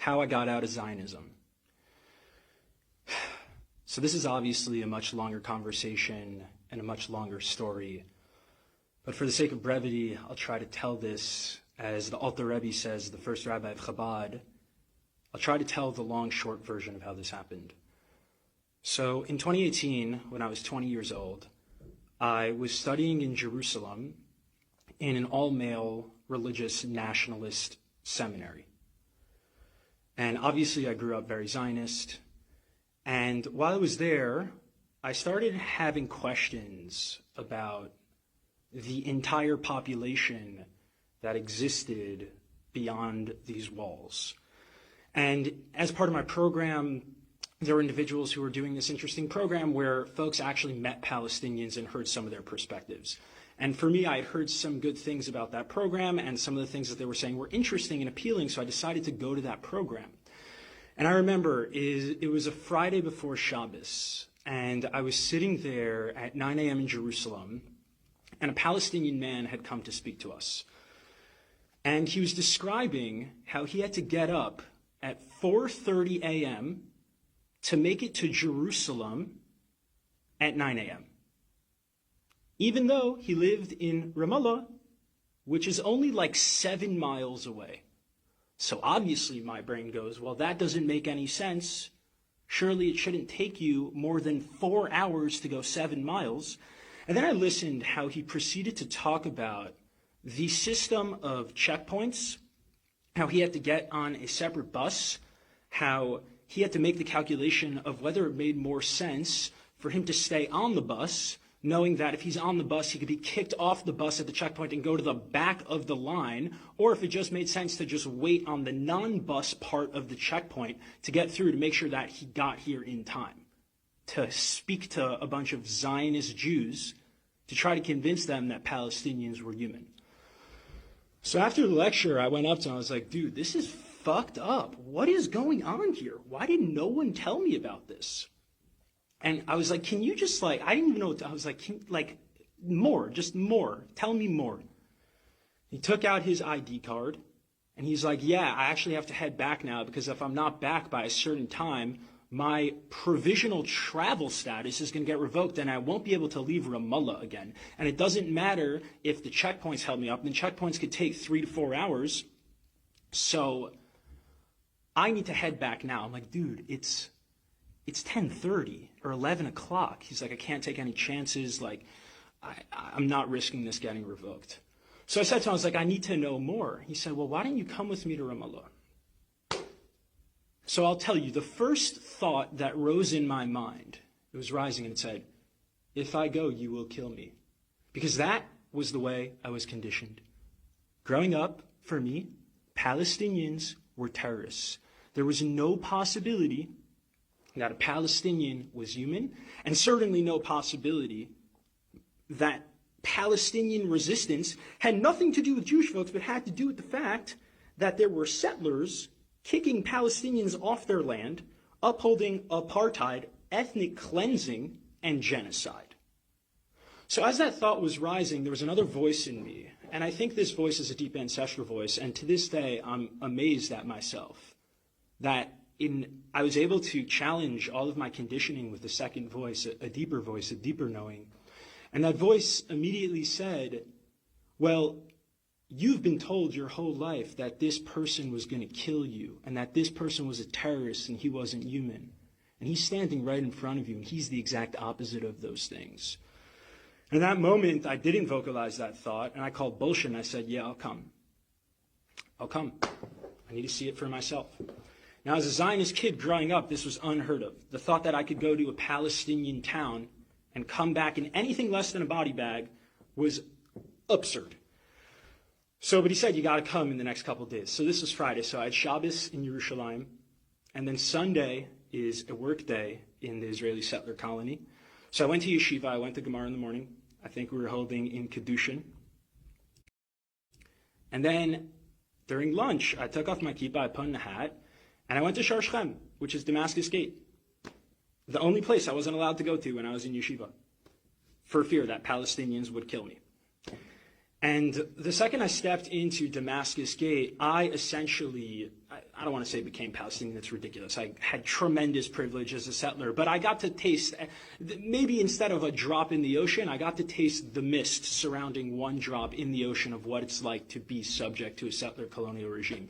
how I got out of Zionism. So this is obviously a much longer conversation and a much longer story. But for the sake of brevity, I'll try to tell this, as the Alter Rebbe says, the first rabbi of Chabad. I'll try to tell the long, short version of how this happened. So in 2018, when I was 20 years old, I was studying in Jerusalem in an all-male religious nationalist seminary. And obviously I grew up very Zionist. And while I was there, I started having questions about the entire population that existed beyond these walls. And as part of my program, there were individuals who were doing this interesting program where folks actually met Palestinians and heard some of their perspectives. And for me, I had heard some good things about that program, and some of the things that they were saying were interesting and appealing, so I decided to go to that program. And I remember it was a Friday before Shabbos, and I was sitting there at 9 a.m. in Jerusalem, and a Palestinian man had come to speak to us. And he was describing how he had to get up at 4:30 a.m. to make it to Jerusalem at 9 a.m. Even though he lived in Ramallah, which is only like 7 miles away. So obviously my brain goes, well, that doesn't make any sense. Surely it shouldn't take you more than 4 hours to go 7 miles. And then I listened how he proceeded to talk about the system of checkpoints, how he had to get on a separate bus, how he had to make the calculation of whether it made more sense for him to stay on the bus, knowing that if he's on the bus, he could be kicked off the bus at the checkpoint and go to the back of the line, or if it just made sense to just wait on the non-bus part of the checkpoint to get through to make sure that he got here in time, to speak to a bunch of Zionist Jews to try to convince them that Palestinians were human. So after the lecture, I went up to him, I was like, dude, this is fucked up. What is going on here? Why did no one tell me about this? And I was like, can you just I didn't even know what to, I was like, more, just more. Tell me more. He took out his ID card, and he's like, yeah, I actually have to head back now because if I'm not back by a certain time, my provisional travel status is going to get revoked and I won't be able to leave Ramallah again. And it doesn't matter if the checkpoints held me up. And the checkpoints could take 3 to 4 hours. So I need to head back now. I'm like, dude, it's 10:30 or 11 o'clock. He's like, I can't take any chances. I'm not risking this getting revoked. So I said to him, I was like, I need to know more. He said, well, why don't you come with me to Ramallah? So I'll tell you, the first thought that rose in my mind, it was rising and it said, if I go, you will kill me. Because that was the way I was conditioned. Growing up, for me, Palestinians were terrorists. There was no possibility that a Palestinian was human, and certainly no possibility that Palestinian resistance had nothing to do with Jewish folks, but had to do with the fact that there were settlers kicking Palestinians off their land, upholding apartheid, ethnic cleansing, and genocide. So as that thought was rising, there was another voice in me, and I think this voice is a deep ancestral voice, and to this day, I'm amazed at myself that I was able to challenge all of my conditioning with a second voice, a deeper knowing. And that voice immediately said, well, you've been told your whole life that this person was going to kill you and that this person was a terrorist and he wasn't human. And he's standing right in front of you and he's the exact opposite of those things. In that moment, I didn't vocalize that thought and I called bullshit and I said, yeah, I'll come. I need to see it for myself. Now, as a Zionist kid growing up, this was unheard of. The thought that I could go to a Palestinian town and come back in anything less than a body bag was absurd. But he said, you got to come in the next couple of days. So this was Friday. So I had Shabbos in Yerushalayim. And then Sunday is a work day in the Israeli settler colony. So I went to yeshiva. I went to Gemara in the morning. I think we were holding in Kedushin. And then during lunch, I took off my kippah, I put on a hat, and I went to Shar Shechem, which is Damascus Gate. The only place I wasn't allowed to go to when I was in yeshiva, for fear that Palestinians would kill me. And the second I stepped into Damascus Gate, I essentially, I don't want to say became Palestinian, that's ridiculous. I had tremendous privilege as a settler, but I got to taste, maybe instead of a drop in the ocean, I got to taste the mist surrounding one drop in the ocean of what it's like to be subject to a settler colonial regime.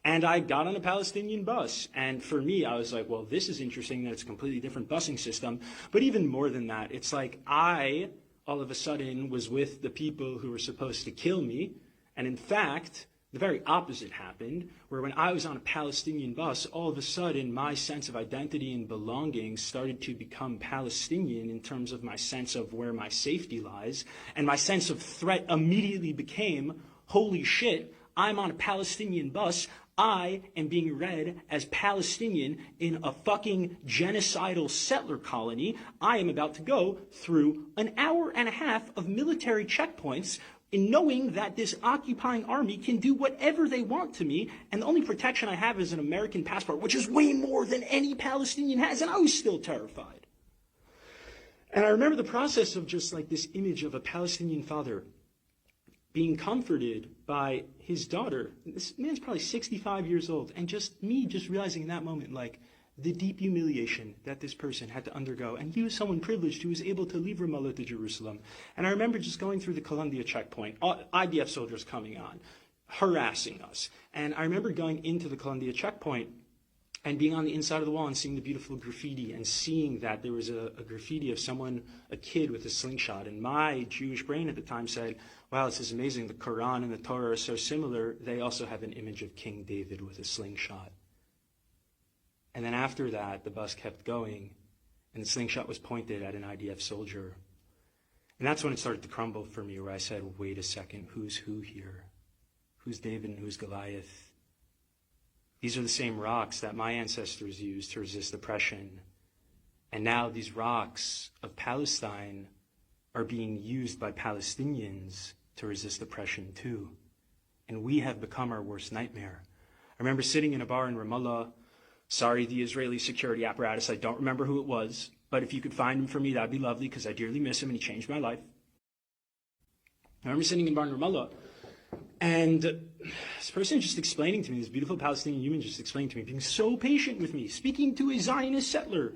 And I got on a Palestinian bus, and for me, I was like, well, this is interesting that it's a completely different busing system, but even more than that, it's like I, all of a sudden, was with the people who were supposed to kill me, and in fact, the very opposite happened, where when I was on a Palestinian bus, all of a sudden my sense of identity and belonging started to become Palestinian in terms of my sense of where my safety lies, and my sense of threat immediately became, holy shit, I'm on a Palestinian bus, I am being read as Palestinian in a fucking genocidal settler colony. I am about to go through an hour and a half of military checkpoints in knowing that this occupying army can do whatever they want to me, and the only protection I have is an American passport, which is way more than any Palestinian has, and I was still terrified. And I remember the process of just like this image of a Palestinian father being comforted by his daughter. This man's probably 65 years old, and just me just realizing in that moment, like, the deep humiliation that this person had to undergo. And he was someone privileged who was able to leave Ramallah to Jerusalem. And I remember just going through the Columbia checkpoint, IDF soldiers coming on, harassing us. And I remember going into the Columbia checkpoint and being on the inside of the wall and seeing the beautiful graffiti and seeing that there was a graffiti of someone, a kid with a slingshot. And my Jewish brain at the time said, wow, this is amazing. The Quran and the Torah are so similar. They also have an image of King David with a slingshot. And then after that, the bus kept going, and the slingshot was pointed at an IDF soldier. And that's when it started to crumble for me, where I said, wait a second, who's who here? Who's David and who's Goliath? These are the same rocks that my ancestors used to resist oppression. And now these rocks of Palestine are being used by Palestinians to resist oppression too. And we have become our worst nightmare. I remember sitting in a bar in Ramallah. Sorry, the Israeli security apparatus, I don't remember who it was, but if you could find him for me, that'd be lovely, because I dearly miss him and he changed my life. I remember sitting in bar in Ramallah, and this person just explaining to me, this beautiful Palestinian human just explaining to me, being so patient with me, speaking to a Zionist settler,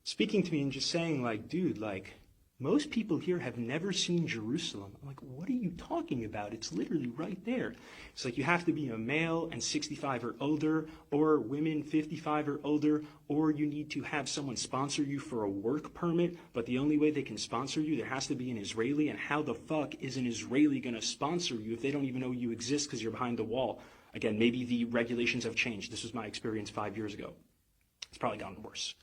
speaking to me and just saying, like, dude, like, most people here have never seen Jerusalem. I'm like, what are you talking about? It's literally right there. It's like you have to be a male and 65 or older, or women 55 or older, or you need to have someone sponsor you for a work permit, but the only way they can sponsor you, there has to be an Israeli, and how the fuck is an Israeli going to sponsor you if they don't even know you exist because you're behind the wall? Again, maybe the regulations have changed. This was my experience 5 years ago. It's probably gotten worse.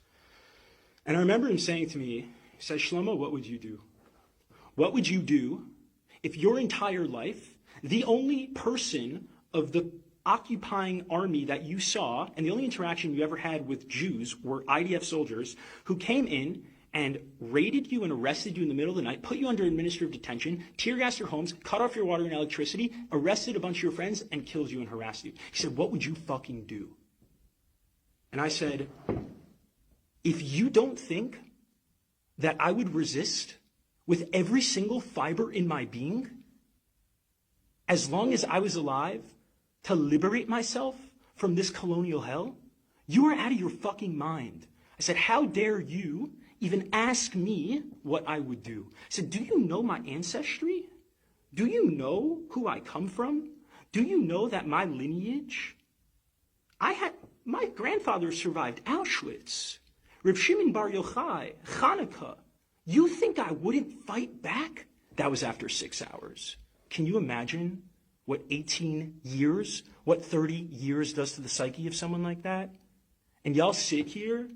And I remember him saying to me, he says, Shlomo, what would you do? What would you do if your entire life, the only person of the occupying army that you saw, and the only interaction you ever had with Jews were IDF soldiers who came in and raided you and arrested you in the middle of the night, put you under administrative detention, tear gassed your homes, cut off your water and electricity, arrested a bunch of your friends, and killed you and harassed you? He said, what would you fucking do? And I said, if you don't think that I would resist with every single fiber in my being, as long as I was alive, to liberate myself from this colonial hell, you are out of your fucking mind. I said, how dare you even ask me what I would do? I said, do you know my ancestry? Do you know who I come from? Do you know that my lineage? My grandfather survived Auschwitz. Reb Shimon Bar Yochai, Hanukkah. You think I wouldn't fight back? That was after 6 hours. Can you imagine what 18 years, what 30 years does to the psyche of someone like that? And y'all sit here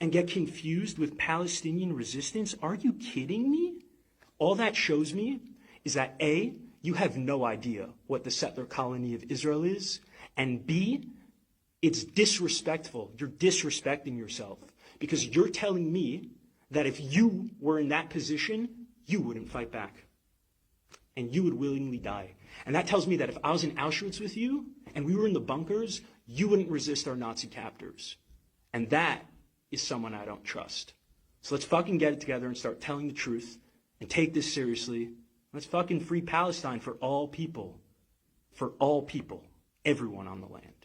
and get confused with Palestinian resistance? Are you kidding me? All that shows me is that A, you have no idea what the settler colony of Israel is, and B, it's disrespectful. You're disrespecting yourself. Because you're telling me that if you were in that position, you wouldn't fight back. And you would willingly die. And that tells me that if I was in Auschwitz with you, and we were in the bunkers, you wouldn't resist our Nazi captors. And that is someone I don't trust. So let's fucking get it together and start telling the truth, and take this seriously. Let's fucking free Palestine for all people. For all people. Everyone on the land.